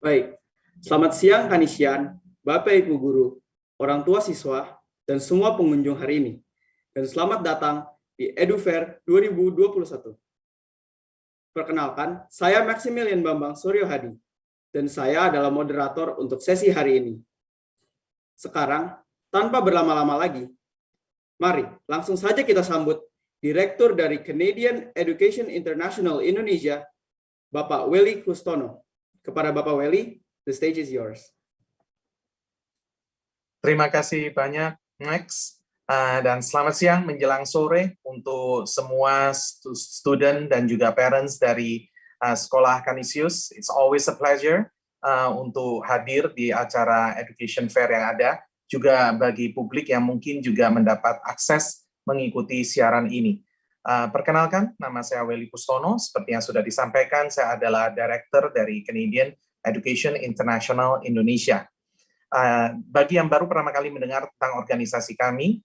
Baik, selamat siang Kanisian, Bapak Ibu Guru, orang tua siswa, dan semua pengunjung hari ini. Dan selamat datang di EduFair 2021. Perkenalkan, saya Maximilian Bambang Suryo Hadi, dan saya adalah moderator untuk sesi hari ini. Sekarang, tanpa berlama-lama lagi, mari langsung saja kita sambut Direktur dari Canadian Education International Indonesia, Bapak Welly Kustono. Kepada Bapak Welly, the stage is yours. Terima kasih banyak, Max. Dan selamat siang menjelang sore untuk semua student dan juga parents dari Sekolah Canisius. It's always a pleasure untuk hadir di acara Education Fair yang ada, juga bagi publik yang mungkin juga mendapat akses mengikuti siaran ini. Perkenalkan, nama saya Welly Kustono. Seperti yang sudah disampaikan, saya adalah Director dari Canadian Education International Indonesia. Bagi yang baru pertama kali mendengar tentang organisasi kami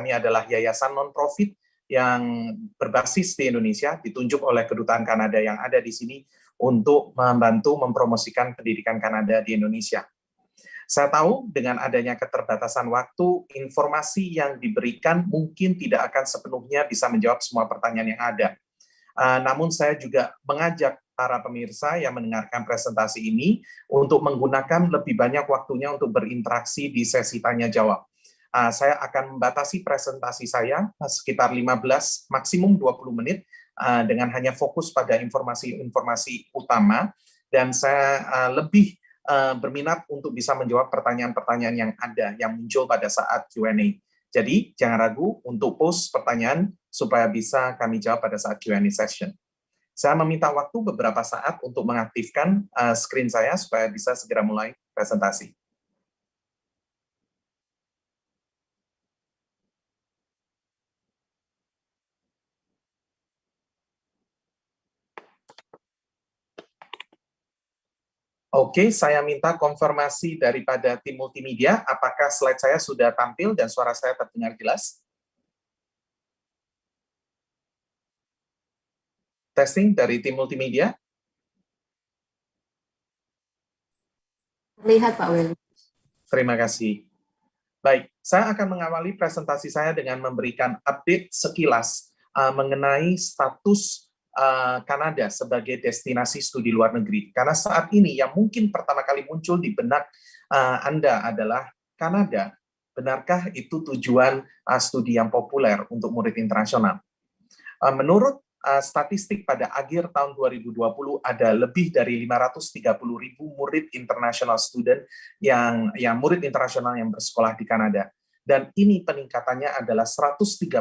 adalah yayasan non-profit yang berbasis di Indonesia, ditunjuk oleh Kedutaan Kanada yang ada di sini untuk membantu mempromosikan pendidikan Kanada di Indonesia. Saya tahu dengan adanya keterbatasan waktu, informasi yang diberikan mungkin tidak akan sepenuhnya bisa menjawab semua pertanyaan yang ada. Namun saya juga mengajak para pemirsa yang mendengarkan presentasi ini untuk menggunakan lebih banyak waktunya untuk berinteraksi di sesi tanya-jawab. Saya akan membatasi presentasi saya sekitar 15, maksimum 20 menit, dengan hanya fokus pada informasi-informasi utama, dan saya lebih berminat untuk bisa menjawab pertanyaan-pertanyaan yang ada, yang muncul pada saat Q&A. Jadi, jangan ragu untuk post pertanyaan supaya bisa kami jawab pada saat Q&A session. Saya meminta waktu beberapa saat untuk mengaktifkan screen saya supaya bisa segera mulai presentasi. Oke, saya minta konfirmasi daripada tim multimedia, apakah slide saya sudah tampil dan suara saya terdengar jelas? Testing dari tim multimedia. Lihat Pak Welly. Terima kasih. Baik, saya akan mengawali presentasi saya dengan memberikan update sekilas mengenai status Kanada sebagai destinasi studi luar negeri. Karena saat ini yang mungkin pertama kali muncul di benak Anda adalah Kanada. Benarkah itu tujuan studi yang populer untuk murid internasional? Menurut statistik pada akhir tahun 2020 ada lebih dari 530.000 murid international student yang murid internasional yang bersekolah di Kanada. Dan ini peningkatannya adalah 135%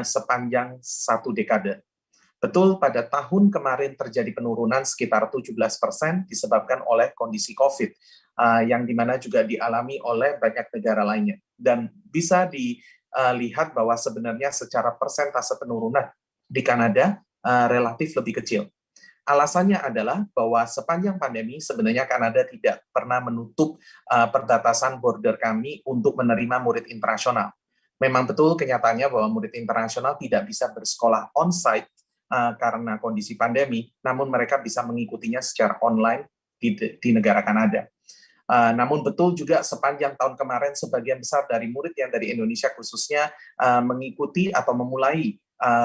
sepanjang satu dekade. Betul, pada tahun kemarin terjadi penurunan sekitar 17% disebabkan oleh kondisi COVID, yang dimana juga dialami oleh banyak negara lainnya. Dan bisa dilihat bahwa sebenarnya secara persentase penurunan di Kanada relatif lebih kecil. Alasannya adalah bahwa sepanjang pandemi sebenarnya Kanada tidak pernah menutup perbatasan border kami untuk menerima murid internasional. Memang betul kenyataannya bahwa murid internasional tidak bisa bersekolah on-site karena kondisi pandemi, namun mereka bisa mengikutinya secara online di negara Kanada. Namun betul juga sepanjang tahun kemarin sebagian besar dari murid yang dari Indonesia khususnya mengikuti atau memulai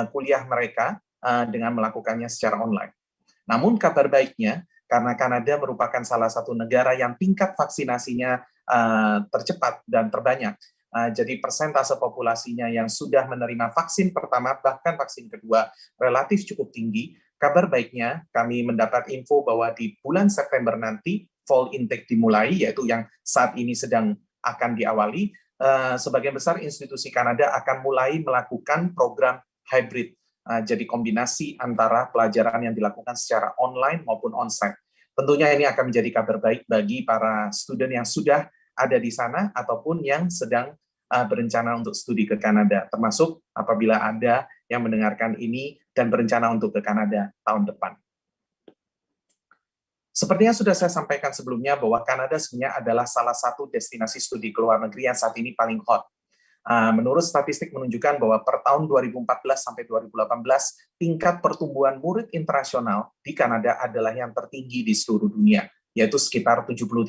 kuliah mereka dengan melakukannya secara online. Namun kabar baiknya, karena Kanada merupakan salah satu negara yang tingkat vaksinasinya tercepat dan terbanyak, jadi persentase populasinya yang sudah menerima vaksin pertama bahkan vaksin kedua relatif cukup tinggi. Kabar baiknya kami mendapat info bahwa di bulan September nanti fall intake dimulai, yaitu yang saat ini sedang akan diawali. Sebagian besar institusi Kanada akan mulai melakukan program hybrid, jadi kombinasi antara pelajaran yang dilakukan secara online maupun onsite. Tentunya ini akan menjadi kabar baik bagi para student yang sudah ada di sana ataupun yang sedang berencana untuk studi ke Kanada, termasuk apabila ada yang mendengarkan ini dan berencana untuk ke Kanada tahun depan. Sepertinya sudah saya sampaikan sebelumnya bahwa Kanada sebenarnya adalah salah satu destinasi studi ke luar negeri yang saat ini paling hot. Menurut statistik menunjukkan bahwa per tahun 2014 sampai 2018, tingkat pertumbuhan murid internasional di Kanada adalah yang tertinggi di seluruh dunia, yaitu sekitar 73%.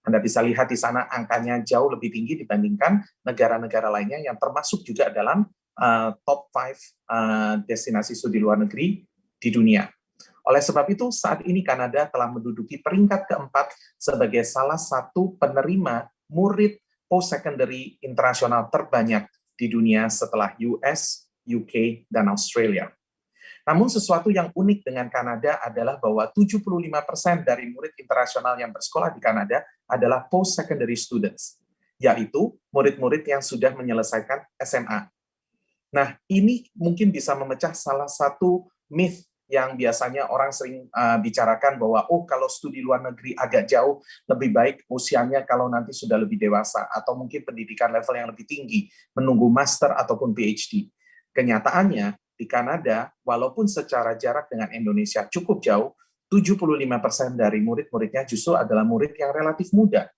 Anda bisa lihat di sana angkanya jauh lebih tinggi dibandingkan negara-negara lainnya yang termasuk juga dalam top 5 destinasi studi luar negeri di dunia. Oleh sebab itu, saat ini Kanada telah menduduki peringkat keempat sebagai salah satu penerima murid post-secondary internasional terbanyak di dunia setelah US, UK, dan Australia. Namun sesuatu yang unik dengan Kanada adalah bahwa 75% dari murid internasional yang bersekolah di Kanada adalah post-secondary students, yaitu murid-murid yang sudah menyelesaikan SMA. Nah, ini mungkin bisa memecah salah satu myth yang biasanya orang sering bicarakan bahwa kalau studi luar negeri agak jauh, lebih baik usianya kalau nanti sudah lebih dewasa atau mungkin pendidikan level yang lebih tinggi, menunggu master ataupun PhD. Kenyataannya di Kanada, walaupun secara jarak dengan Indonesia cukup jauh, 75% dari murid-muridnya justru adalah murid yang relatif muda.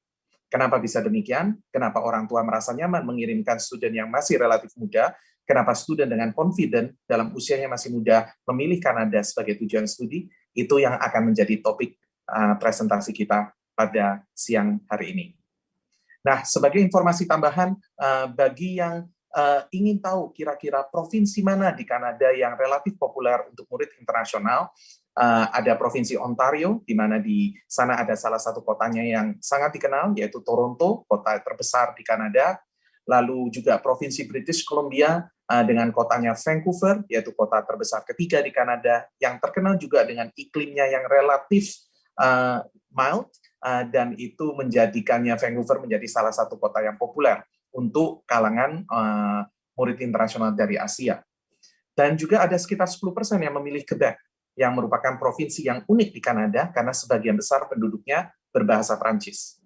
Kenapa bisa demikian? Kenapa orang tua merasa nyaman mengirimkan student yang masih relatif muda? Kenapa student dengan confident dalam usianya masih muda memilih Kanada sebagai tujuan studi? Itu yang akan menjadi topik presentasi kita pada siang hari ini. Nah, sebagai informasi tambahan, bagi yang ingin tahu kira-kira provinsi mana di Kanada yang relatif populer untuk murid internasional, ada Provinsi Ontario, di mana di sana ada salah satu kotanya yang sangat dikenal, yaitu Toronto, kota terbesar di Kanada. Lalu juga Provinsi British Columbia dengan kotanya Vancouver, yaitu kota terbesar ketiga di Kanada, yang terkenal juga dengan iklimnya yang relatif mild, dan itu menjadikannya Vancouver menjadi salah satu kota yang populer untuk kalangan murid internasional dari Asia. Dan juga ada sekitar 10% yang memilih Quebec, yang merupakan provinsi yang unik di Kanada karena sebagian besar penduduknya berbahasa Prancis.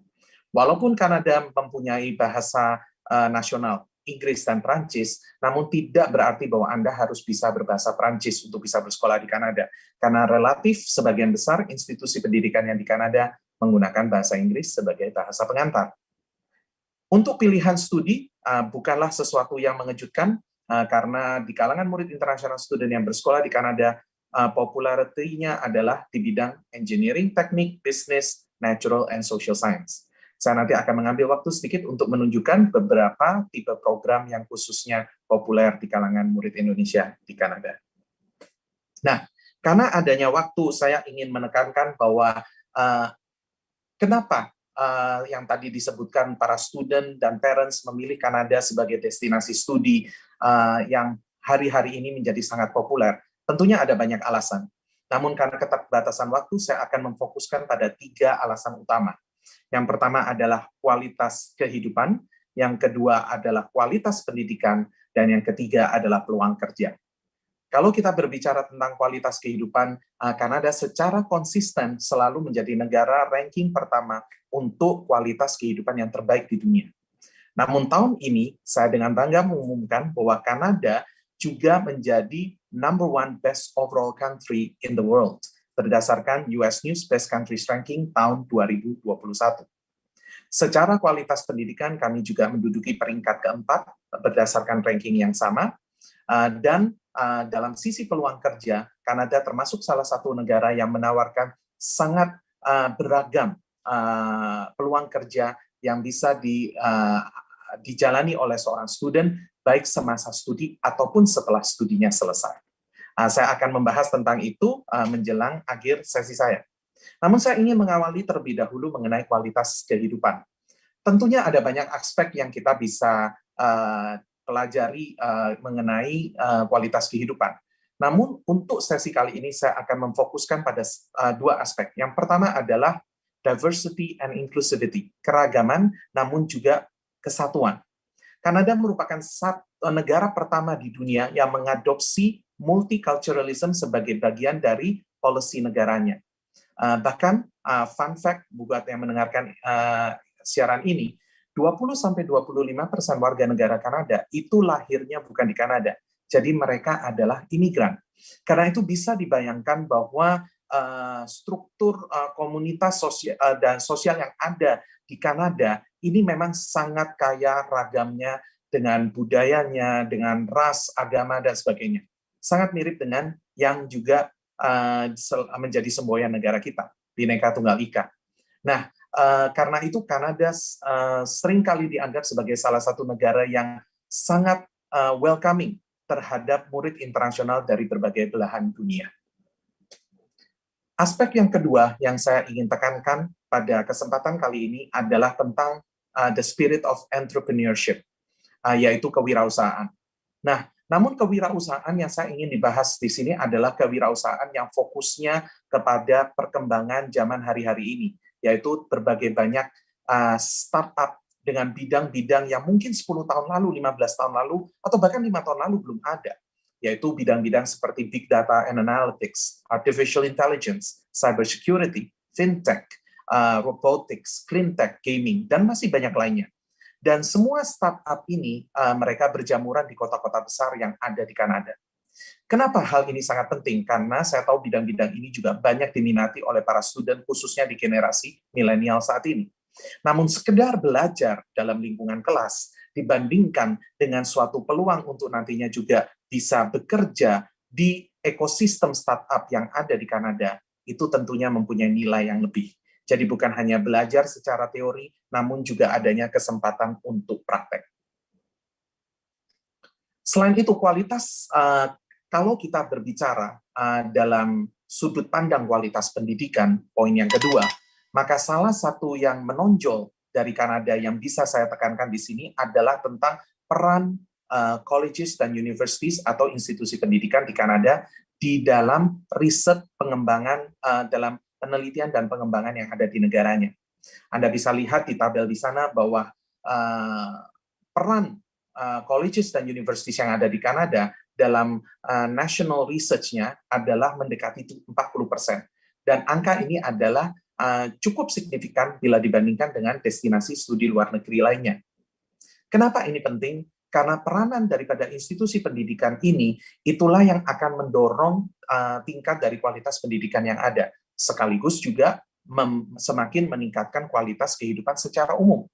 Walaupun Kanada mempunyai bahasa nasional Inggris dan Prancis, namun tidak berarti bahwa Anda harus bisa berbahasa Prancis untuk bisa bersekolah di Kanada, karena relatif sebagian besar institusi pendidikan yang di Kanada menggunakan bahasa Inggris sebagai bahasa pengantar. Untuk pilihan studi, bukanlah sesuatu yang mengejutkan, karena di kalangan murid internasional student yang bersekolah di Kanada, popularitinya adalah di bidang engineering, teknik, business, natural, and social science. Saya nanti akan mengambil waktu sedikit untuk menunjukkan beberapa tipe program yang khususnya populer di kalangan murid Indonesia di Kanada. Nah, karena adanya waktu, saya ingin menekankan bahwa kenapa yang tadi disebutkan para student dan parents memilih Kanada sebagai destinasi studi yang hari-hari ini menjadi sangat populer. Tentunya ada banyak alasan. Namun karena keterbatasan waktu, saya akan memfokuskan pada 3 alasan utama. Yang pertama adalah kualitas kehidupan, yang kedua adalah kualitas pendidikan, dan yang ketiga adalah peluang kerja. Kalau kita berbicara tentang kualitas kehidupan, Kanada secara konsisten selalu menjadi negara ranking pertama untuk kualitas kehidupan yang terbaik di dunia. Namun tahun ini, saya dengan bangga mengumumkan bahwa Kanada juga menjadi number 1 best overall country in the world, berdasarkan US News Best Countries Ranking tahun 2021. Secara kualitas pendidikan, kami juga menduduki peringkat keempat berdasarkan ranking yang sama, dan dalam sisi peluang kerja, Kanada termasuk salah satu negara yang menawarkan sangat beragam peluang kerja yang bisa dijalani oleh seorang student, baik semasa studi ataupun setelah studinya selesai. Saya akan membahas tentang itu menjelang akhir sesi saya. Namun saya ingin mengawali terlebih dahulu mengenai kualitas kehidupan. Tentunya ada banyak aspek yang kita bisa pelajari mengenai kualitas kehidupan. Namun untuk sesi kali ini saya akan memfokuskan pada 2 aspek. Yang pertama adalah diversity and inclusivity, keragaman namun juga kesatuan. Kanada merupakan negara pertama di dunia yang mengadopsi multiculturalism sebagai bagian dari policy negaranya. Bahkan fun fact buat yang mendengarkan siaran ini, 20-25% warga negara Kanada itu lahirnya bukan di Kanada. Jadi mereka adalah imigran. Karena itu bisa dibayangkan bahwa struktur komunitas sosial yang ada di Kanada ini memang sangat kaya ragamnya dengan budayanya, dengan ras, agama, dan sebagainya. Sangat mirip dengan yang juga menjadi semboyan negara kita, Bhinneka Tunggal Ika. Nah, karena itu Kanada seringkali dianggap sebagai salah satu negara yang sangat welcoming terhadap murid internasional dari berbagai belahan dunia. Aspek yang kedua yang saya ingin tekankan pada kesempatan kali ini adalah tentang the spirit of entrepreneurship, yaitu kewirausahaan. Nah, namun kewirausahaan yang saya ingin dibahas di sini adalah kewirausahaan yang fokusnya kepada perkembangan zaman hari-hari ini, yaitu berbagai banyak startup dengan bidang-bidang yang mungkin 10 tahun lalu, 15 tahun lalu, atau bahkan 5 tahun lalu belum ada, yaitu bidang-bidang seperti big data and analytics, artificial intelligence, cybersecurity, fintech, robotics, clean tech, gaming, dan masih banyak lainnya. Dan semua startup ini mereka berjamuran di kota-kota besar yang ada di Kanada. Kenapa hal ini sangat penting? Karena saya tahu bidang-bidang ini juga banyak diminati oleh para student, khususnya di generasi milenial saat ini. Namun sekedar belajar dalam lingkungan kelas dibandingkan dengan suatu peluang untuk nantinya juga bisa bekerja di ekosistem startup yang ada di Kanada, itu tentunya mempunyai nilai yang lebih. Jadi bukan hanya belajar secara teori, namun juga adanya kesempatan untuk praktek. Selain itu, kualitas, kalau kita berbicara dalam sudut pandang kualitas pendidikan, poin yang kedua, maka salah satu yang menonjol dari Kanada yang bisa saya tekankan di sini adalah tentang peran colleges dan universities atau institusi pendidikan di Kanada di dalam riset pengembangan, dalam penelitian dan pengembangan yang ada di negaranya. Anda bisa lihat di tabel di sana bahwa peran colleges dan universities yang ada di Kanada dalam national research-nya adalah mendekati 40%. Dan angka ini adalah cukup signifikan bila dibandingkan dengan destinasi studi luar negeri lainnya. Kenapa ini penting? Karena peranan daripada institusi pendidikan ini, itulah yang akan mendorong tingkat dari kualitas pendidikan yang ada. Sekaligus juga semakin meningkatkan kualitas kehidupan secara umum.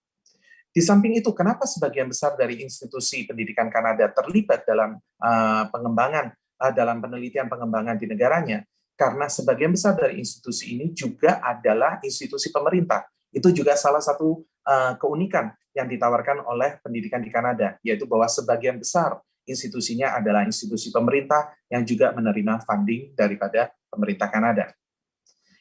Di samping itu, kenapa sebagian besar dari institusi pendidikan Kanada terlibat dalam pengembangan, dalam penelitian pengembangan di negaranya? Karena sebagian besar dari institusi ini juga adalah institusi pemerintah. Itu juga salah satu keunikan yang ditawarkan oleh pendidikan di Kanada, yaitu bahwa sebagian besar institusinya adalah institusi pemerintah yang juga menerima funding daripada pemerintah Kanada.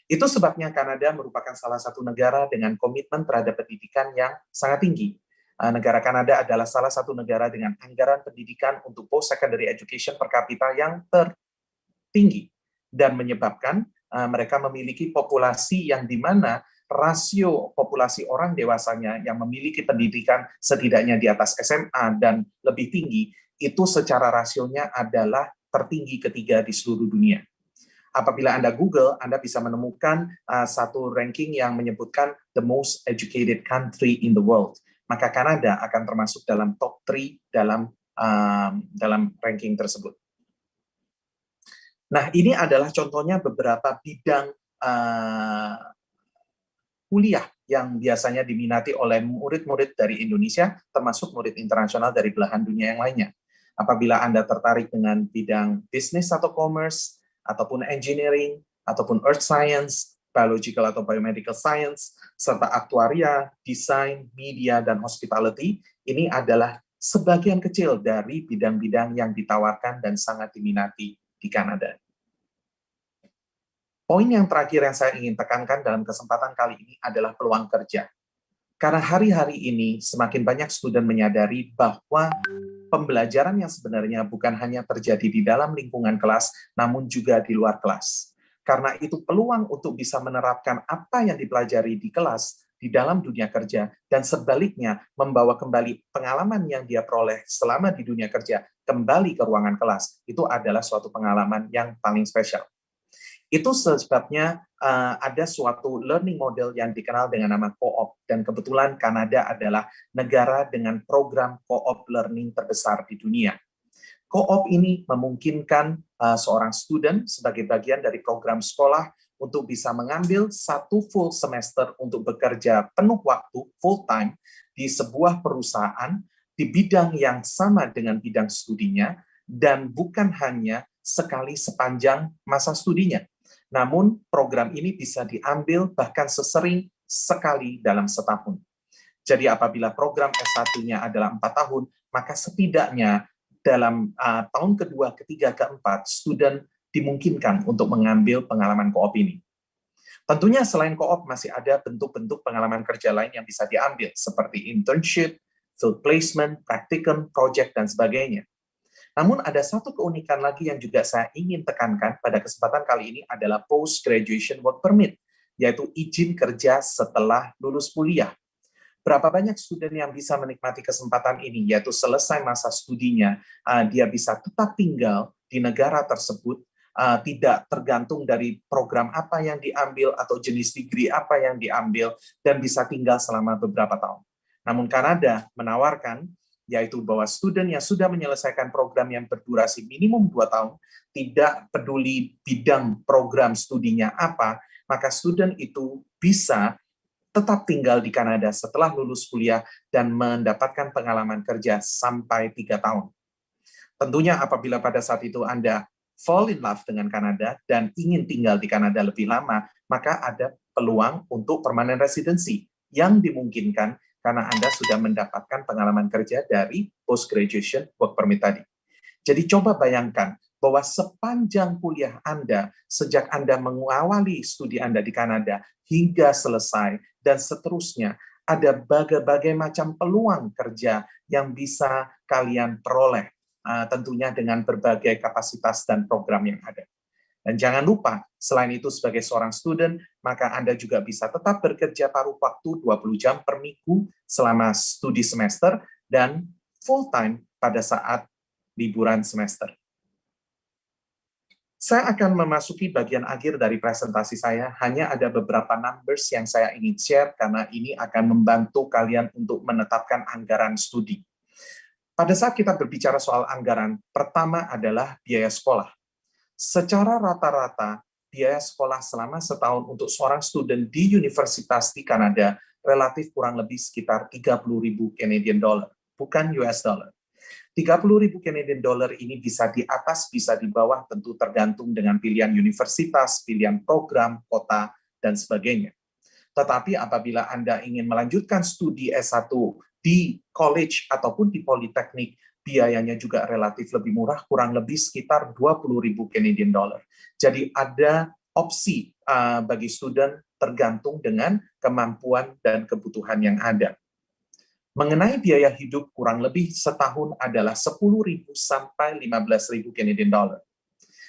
Itu sebabnya Kanada merupakan salah satu negara dengan komitmen terhadap pendidikan yang sangat tinggi. Negara Kanada adalah salah satu negara dengan anggaran pendidikan untuk post-secondary education per kapita yang tertinggi dan menyebabkan mereka memiliki populasi yang di mana rasio populasi orang dewasanya yang memiliki pendidikan setidaknya di atas SMA dan lebih tinggi, itu secara rasionya adalah tertinggi ketiga di seluruh dunia. Apabila Anda Google, Anda bisa menemukan satu ranking yang menyebutkan the most educated country in the world. Maka Kanada akan termasuk dalam top 3 dalam ranking tersebut. Nah, ini adalah contohnya beberapa bidang kuliah yang biasanya diminati oleh murid-murid dari Indonesia, termasuk murid internasional dari belahan dunia yang lainnya. Apabila Anda tertarik dengan bidang bisnis atau commerce, ataupun engineering, ataupun earth science, biological atau biomedical science, serta aktuaria, desain, media, dan hospitality, ini adalah sebagian kecil dari bidang-bidang yang ditawarkan dan sangat diminati di Kanada. Poin yang terakhir yang saya ingin tekankan dalam kesempatan kali ini adalah peluang kerja. Karena hari-hari ini semakin banyak student menyadari bahwa pembelajaran yang sebenarnya bukan hanya terjadi di dalam lingkungan kelas, namun juga di luar kelas. Karena itu peluang untuk bisa menerapkan apa yang dipelajari di kelas di dalam dunia kerja, dan sebaliknya membawa kembali pengalaman yang dia peroleh selama di dunia kerja kembali ke ruangan kelas, itu adalah suatu pengalaman yang paling spesial. Itu sebabnya ada suatu learning model yang dikenal dengan nama co-op, dan kebetulan Kanada adalah negara dengan program co-op learning terbesar di dunia. Co-op ini memungkinkan seorang student sebagai bagian dari program sekolah untuk bisa mengambil satu full semester untuk bekerja penuh waktu, full time, di sebuah perusahaan di bidang yang sama dengan bidang studinya, dan bukan hanya sekali sepanjang masa studinya. Namun, program ini bisa diambil bahkan sesering sekali dalam setahun. Jadi apabila program S1-nya adalah 4 tahun, maka setidaknya dalam tahun kedua, ketiga, keempat, student dimungkinkan untuk mengambil pengalaman koop ini. Tentunya selain koop masih ada bentuk-bentuk pengalaman kerja lain yang bisa diambil, seperti internship, field placement, practicum, project, dan sebagainya. Namun ada satu keunikan lagi yang juga saya ingin tekankan pada kesempatan kali ini adalah post-graduation work permit, yaitu izin kerja setelah lulus kuliah. Berapa banyak student yang bisa menikmati kesempatan ini, yaitu selesai masa studinya, dia bisa tetap tinggal di negara tersebut, tidak tergantung dari program apa yang diambil atau jenis degree apa yang diambil, dan bisa tinggal selama beberapa tahun. Namun Kanada menawarkan, yaitu bahwa student yang sudah menyelesaikan program yang berdurasi minimum 2 tahun, tidak peduli bidang program studinya apa, maka student itu bisa tetap tinggal di Kanada setelah lulus kuliah dan mendapatkan pengalaman kerja sampai 3 tahun. Tentunya apabila pada saat itu Anda fall in love dengan Kanada dan ingin tinggal di Kanada lebih lama, maka ada peluang untuk permanent residency yang dimungkinkan karena Anda sudah mendapatkan pengalaman kerja dari post-graduation work permit tadi. Jadi coba bayangkan bahwa sepanjang kuliah Anda, sejak Anda mengawali studi Anda di Kanada hingga selesai, dan seterusnya, ada berbagai macam peluang kerja yang bisa kalian peroleh, tentunya dengan berbagai kapasitas dan program yang ada. Dan jangan lupa, selain itu sebagai seorang student, maka Anda juga bisa tetap bekerja paruh waktu 20 jam per minggu selama studi semester dan full time pada saat liburan semester. Saya akan memasuki bagian akhir dari presentasi saya, hanya ada beberapa numbers yang saya ingin share karena ini akan membantu kalian untuk menetapkan anggaran studi. Pada saat kita berbicara soal anggaran, pertama adalah biaya sekolah. Secara rata-rata, biaya sekolah selama setahun untuk seorang student di universitas di Kanada relatif kurang lebih sekitar 30.000 Canadian dollar, bukan US dollar. 30.000 Canadian dollar ini bisa di atas, bisa di bawah, tentu tergantung dengan pilihan universitas, pilihan program, kota, dan sebagainya. Tetapi apabila Anda ingin melanjutkan studi S1 di college ataupun di politeknik, biayanya juga relatif lebih murah, kurang lebih sekitar 20.000 Canadian dollar. Jadi ada opsi bagi student tergantung dengan kemampuan dan kebutuhan yang ada. Mengenai biaya hidup kurang lebih setahun adalah 10.000 sampai 15.000 Canadian dollar.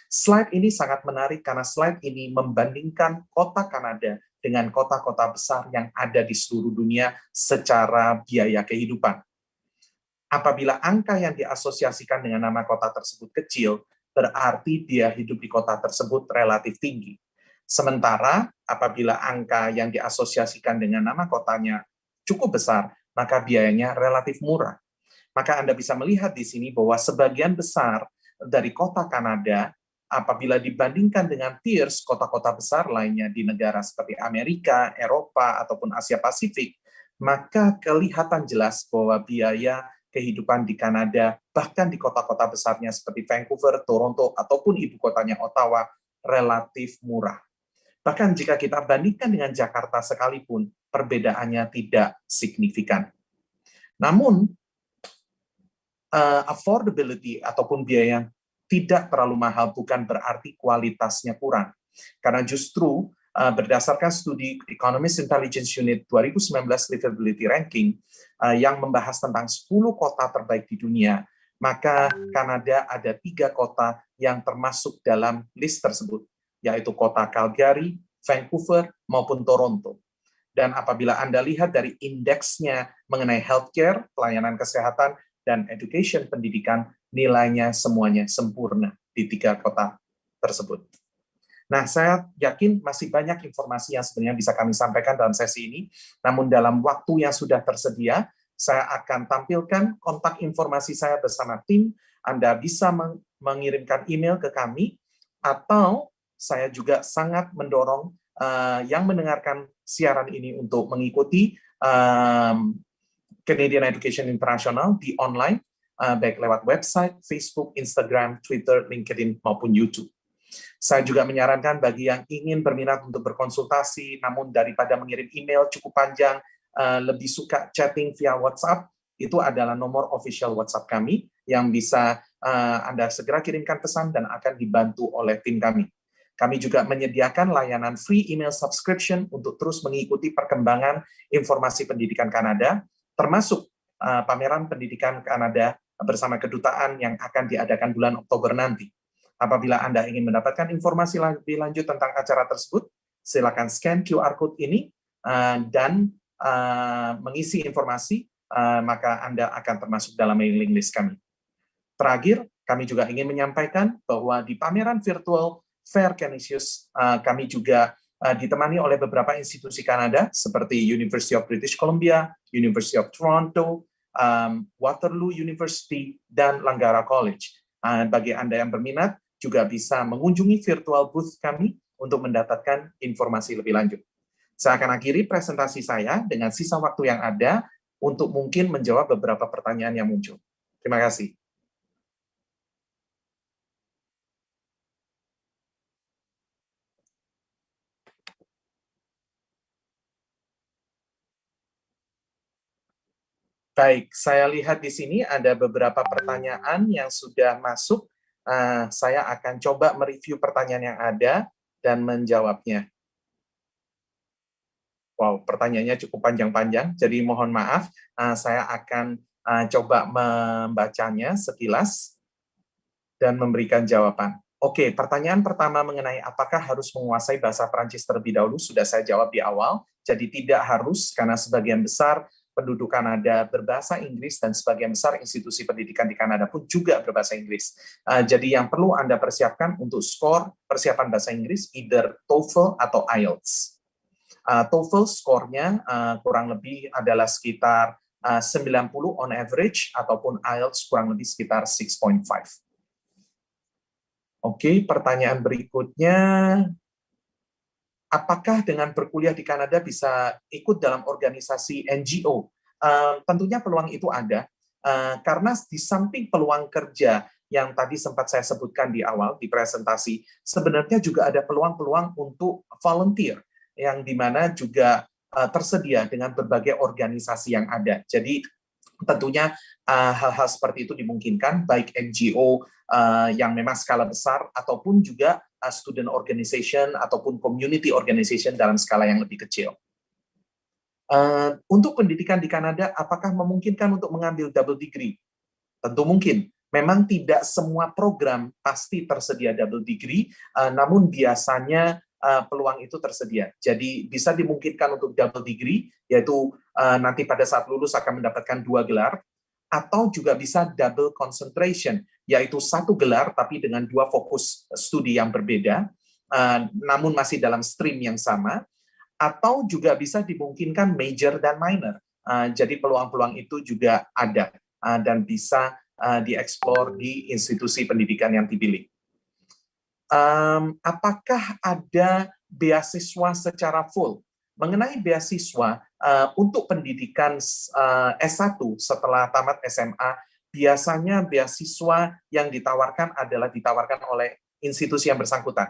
Slide ini sangat menarik karena slide ini membandingkan kota Kanada dengan kota-kota besar yang ada di seluruh dunia secara biaya kehidupan. Apabila angka yang diasosiasikan dengan nama kota tersebut kecil, berarti biaya hidup di kota tersebut relatif tinggi. Sementara apabila angka yang diasosiasikan dengan nama kotanya cukup besar, maka biayanya relatif murah. Maka Anda bisa melihat di sini bahwa sebagian besar dari kota Kanada, apabila dibandingkan dengan peers kota-kota besar lainnya di negara seperti Amerika, Eropa, ataupun Asia Pasifik, maka kelihatan jelas bahwa biaya kehidupan di Kanada, bahkan di kota-kota besarnya seperti Vancouver, Toronto, ataupun ibu kotanya Ottawa, relatif murah. Bahkan jika kita bandingkan dengan Jakarta sekalipun, perbedaannya tidak signifikan. Namun, affordability ataupun biaya yang tidak terlalu mahal bukan berarti kualitasnya kurang. Karena justru berdasarkan studi Economist Intelligence Unit 2019 Livability Ranking yang membahas tentang 10 kota terbaik di dunia, maka Kanada ada 3 kota yang termasuk dalam list tersebut, yaitu kota Calgary, Vancouver, maupun Toronto. Dan apabila Anda lihat dari indeksnya mengenai healthcare, pelayanan kesehatan, dan education pendidikan, nilainya semuanya sempurna di 3 kota tersebut. Nah, saya yakin masih banyak informasi yang sebenarnya bisa kami sampaikan dalam sesi ini, namun dalam waktu yang sudah tersedia, saya akan tampilkan kontak informasi saya bersama tim. Anda bisa mengirimkan email ke kami, atau saya juga sangat mendorong yang mendengarkan siaran ini untuk mengikuti Canadian Education International di online, baik lewat website, Facebook, Instagram, Twitter, LinkedIn, maupun YouTube. Saya juga menyarankan bagi yang ingin berminat untuk berkonsultasi, namun daripada mengirim email cukup panjang, lebih suka chatting via WhatsApp, itu adalah nomor official WhatsApp kami yang bisa Anda segera kirimkan pesan dan akan dibantu oleh tim kami. Kami juga menyediakan layanan free email subscription untuk terus mengikuti perkembangan informasi pendidikan Kanada, termasuk pameran pendidikan Kanada bersama kedutaan yang akan diadakan bulan Oktober nanti. Apabila Anda ingin mendapatkan informasi lebih lanjut tentang acara tersebut, silakan scan QR code ini dan mengisi informasi, maka Anda akan termasuk dalam mailing list kami. Terakhir, kami juga ingin menyampaikan bahwa di pameran virtual Fair Canisius, kami juga ditemani oleh beberapa institusi Kanada seperti University of British Columbia, University of Toronto, Waterloo University, dan Langara College. Bagi Anda yang berminat, juga bisa mengunjungi virtual booth kami untuk mendapatkan informasi lebih lanjut. Saya akan akhiri presentasi saya dengan sisa waktu yang ada untuk mungkin menjawab beberapa pertanyaan yang muncul. Terima kasih. Baik, saya lihat di sini ada beberapa pertanyaan yang sudah masuk. Saya akan coba mereview pertanyaan yang ada dan menjawabnya. Wow, pertanyaannya cukup panjang-panjang, jadi mohon maaf, saya akan coba membacanya sekilas dan memberikan jawaban. Oke, pertanyaan pertama mengenai apakah harus menguasai bahasa Prancis terlebih dahulu, sudah saya jawab di awal, jadi tidak harus, karena sebagian besar penduduk Kanada berbahasa Inggris dan sebagian besar institusi pendidikan di Kanada pun juga berbahasa Inggris. Jadi yang perlu Anda persiapkan untuk skor persiapan bahasa Inggris, either TOEFL atau IELTS. TOEFL skornya kurang lebih adalah sekitar 90 on average, ataupun IELTS kurang lebih sekitar 6.5. Oke, pertanyaan berikutnya, apakah dengan berkuliah di Kanada bisa ikut dalam organisasi NGO? Tentunya peluang itu ada, karena di samping peluang kerja yang tadi sempat saya sebutkan di awal, di presentasi, sebenarnya juga ada peluang-peluang untuk volunteer, yang dimana juga tersedia dengan berbagai organisasi yang ada. Jadi tentunya hal-hal seperti itu dimungkinkan, baik NGO yang memang skala besar, ataupun juga student organization, ataupun community organization dalam skala yang lebih kecil. Untuk pendidikan di Kanada, apakah memungkinkan untuk mengambil double degree? Tentu mungkin. Memang tidak semua program pasti tersedia double degree, namun biasanya peluang itu tersedia. Jadi bisa dimungkinkan untuk double degree, yaitu nanti pada saat lulus akan mendapatkan 2 gelar, atau juga bisa double concentration, yaitu 1 gelar tapi dengan 2 fokus studi yang berbeda, namun masih dalam stream yang sama, atau juga bisa dimungkinkan major dan minor. Jadi peluang-peluang itu juga ada dan bisa dieksplor di institusi pendidikan yang dipilih. Apakah ada beasiswa secara full? Mengenai beasiswa untuk pendidikan S1 setelah tamat SMA, biasanya beasiswa yang ditawarkan adalah ditawarkan oleh institusi yang bersangkutan.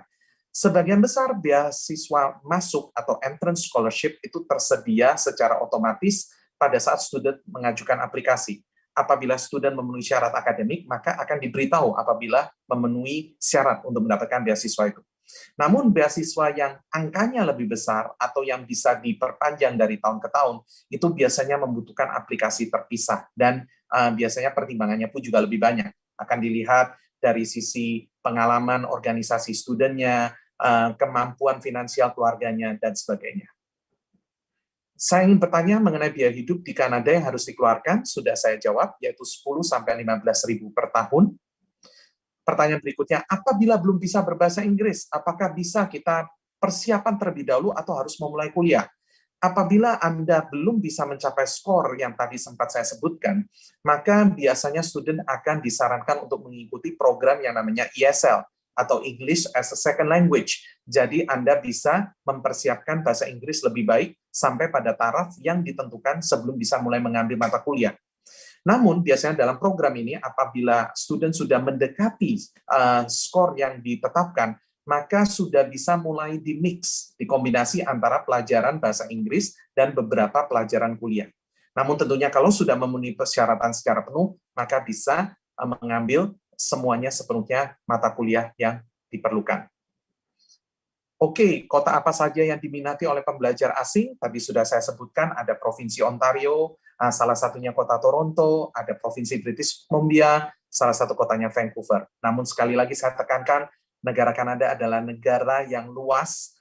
Sebagian besar beasiswa masuk atau entrance scholarship itu tersedia secara otomatis pada saat student mengajukan aplikasi. Apabila student memenuhi syarat akademik, maka akan diberitahu apabila memenuhi syarat untuk mendapatkan beasiswa itu. Namun beasiswa yang angkanya lebih besar atau yang bisa diperpanjang dari tahun ke tahun, itu biasanya membutuhkan aplikasi terpisah dan biasanya pertimbangannya pun juga lebih banyak. Akan dilihat dari sisi pengalaman organisasi studentnya, kemampuan finansial keluarganya, dan sebagainya. Saya ingin bertanya mengenai biaya hidup di Kanada yang harus dikeluarkan, sudah saya jawab, yaitu 10-15 ribu per tahun. Pertanyaan berikutnya, apabila belum bisa berbahasa Inggris, apakah bisa kita persiapan terlebih dahulu atau harus memulai kuliah? Apabila Anda belum bisa mencapai skor yang tadi sempat saya sebutkan, maka biasanya student akan disarankan untuk mengikuti program yang namanya ESL, atau English as a second language. Jadi Anda bisa mempersiapkan bahasa Inggris lebih baik sampai pada taraf yang ditentukan sebelum bisa mulai mengambil mata kuliah. Namun biasanya dalam program ini apabila student sudah mendekati skor yang ditetapkan, maka sudah bisa mulai di-mix, dikombinasi antara pelajaran bahasa Inggris dan beberapa pelajaran kuliah. Namun tentunya kalau sudah memenuhi persyaratan secara penuh, maka bisa mengambil semuanya sepenuhnya mata kuliah yang diperlukan. Oke, kota apa saja yang diminati oleh pembelajar asing? Tadi sudah saya sebutkan, ada Provinsi Ontario, salah satunya kota Toronto, ada Provinsi British Columbia, salah satu kotanya Vancouver. Namun sekali lagi saya tekankan, negara Kanada adalah negara yang luas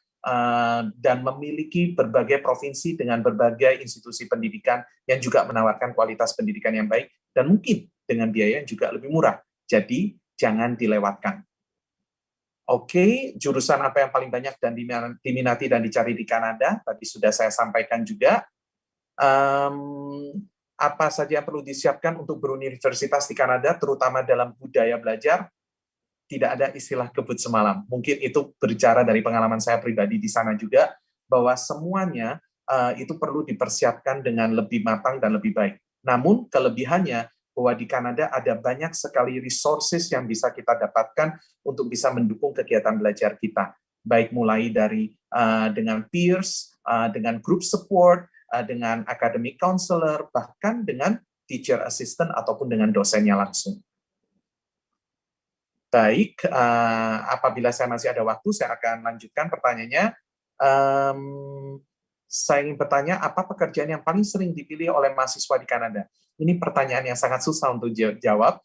dan memiliki berbagai provinsi dengan berbagai institusi pendidikan yang juga menawarkan kualitas pendidikan yang baik dan mungkin dengan biaya yang juga lebih murah. Jadi, jangan dilewatkan. Oke, jurusan apa yang paling banyak dan diminati dan dicari di Kanada? Tadi sudah saya sampaikan juga. Apa saja yang perlu disiapkan untuk beruniversitas di Kanada, terutama dalam budaya belajar? Tidak ada istilah kebut semalam. Mungkin itu berbicara dari pengalaman saya pribadi di sana juga, bahwa semuanya itu perlu dipersiapkan dengan lebih matang dan lebih baik. Namun kelebihannya bahwa di Kanada ada banyak sekali resources yang bisa kita dapatkan untuk bisa mendukung kegiatan belajar kita. Baik mulai dari dengan peers, dengan group support, dengan academic counselor, bahkan dengan teacher assistant ataupun dengan dosennya langsung. Baik, apabila saya masih ada waktu, saya akan lanjutkan pertanyaannya. Saya ingin bertanya, apa pekerjaan yang paling sering dipilih oleh mahasiswa di Kanada? Ini pertanyaan yang sangat susah untuk jawab.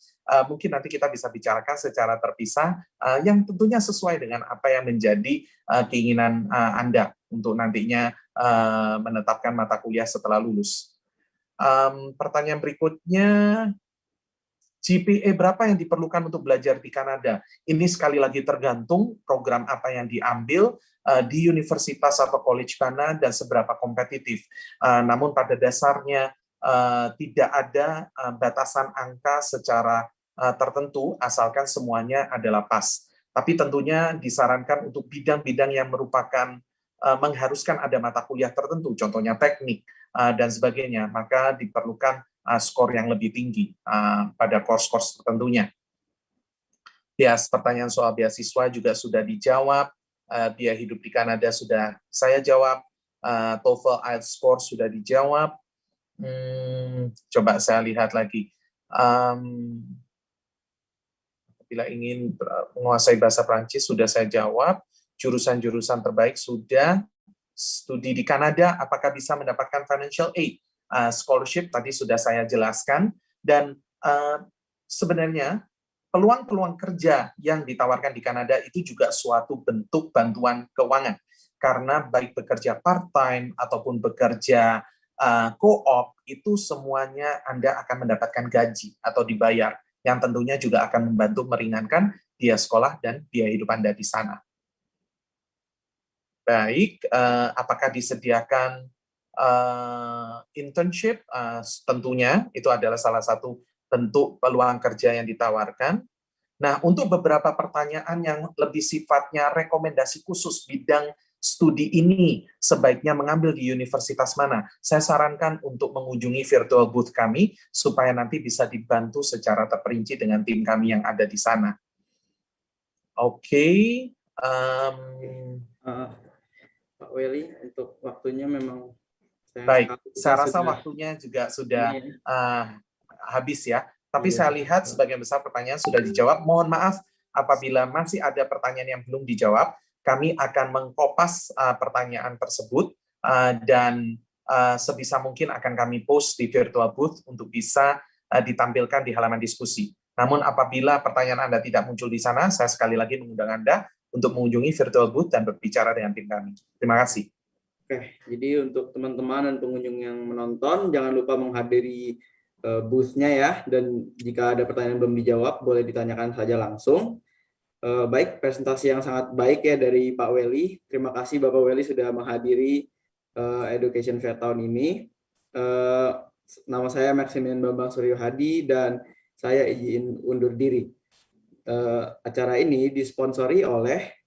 Mungkin nanti kita bisa bicarakan secara terpisah, yang tentunya sesuai dengan apa yang menjadi keinginan Anda untuk nantinya menetapkan mata kuliah setelah lulus. Pertanyaan berikutnya, GPA berapa yang diperlukan untuk belajar di Kanada? Ini sekali lagi tergantung program apa yang diambil di universitas atau college mana dan seberapa kompetitif. Namun pada dasarnya tidak ada batasan angka secara tertentu, asalkan semuanya adalah pas. Tapi tentunya disarankan untuk bidang-bidang yang merupakan mengharuskan ada mata kuliah tertentu, contohnya teknik dan sebagainya, maka diperlukan skor yang lebih tinggi pada course-course tertentunya. Ya, pertanyaan soal beasiswa juga sudah dijawab, biaya hidup di Kanada sudah saya jawab, TOEFL IELTS score sudah dijawab. Coba saya lihat lagi. Bila ingin menguasai bahasa Prancis sudah saya jawab, jurusan-jurusan terbaik sudah, studi di Kanada apakah bisa mendapatkan financial aid? Scholarship tadi sudah saya jelaskan, dan sebenarnya peluang-peluang kerja yang ditawarkan di Kanada itu juga suatu bentuk bantuan keuangan, karena baik bekerja part-time ataupun bekerja co-op, itu semuanya Anda akan mendapatkan gaji atau dibayar, yang tentunya juga akan membantu meringankan biaya sekolah dan biaya hidup Anda di sana. Baik, apakah disediakan internship? Tentunya itu adalah salah satu bentuk peluang kerja yang ditawarkan. Nah, untuk beberapa pertanyaan yang lebih sifatnya rekomendasi khusus bidang studi ini sebaiknya mengambil di universitas mana, saya sarankan untuk mengunjungi virtual booth kami supaya nanti bisa dibantu secara terperinci dengan tim kami yang ada di sana. Oke. Pak Welly, untuk waktunya memang baik, saya rasa waktunya juga sudah habis ya. Tapi saya lihat sebagian besar pertanyaan sudah dijawab. Mohon maaf apabila masih ada pertanyaan yang belum dijawab. Kami akan mengkopas pertanyaan tersebut dan sebisa mungkin akan kami post di virtual booth untuk bisa ditampilkan di halaman diskusi. Namun apabila pertanyaan Anda tidak muncul di sana, saya sekali lagi mengundang Anda untuk mengunjungi virtual booth dan berbicara dengan tim kami. Terima kasih. Oke, jadi untuk teman-teman dan pengunjung yang menonton, jangan lupa menghadiri booth-nya ya, dan jika ada pertanyaan belum dijawab, boleh ditanyakan saja langsung. Baik, presentasi yang sangat baik ya dari Pak Welly. Terima kasih Bapak Welly sudah menghadiri Education Fair tahun ini. Nama saya Maximian Bambang Suryo Hadi dan saya izin undur diri. acara ini disponsori oleh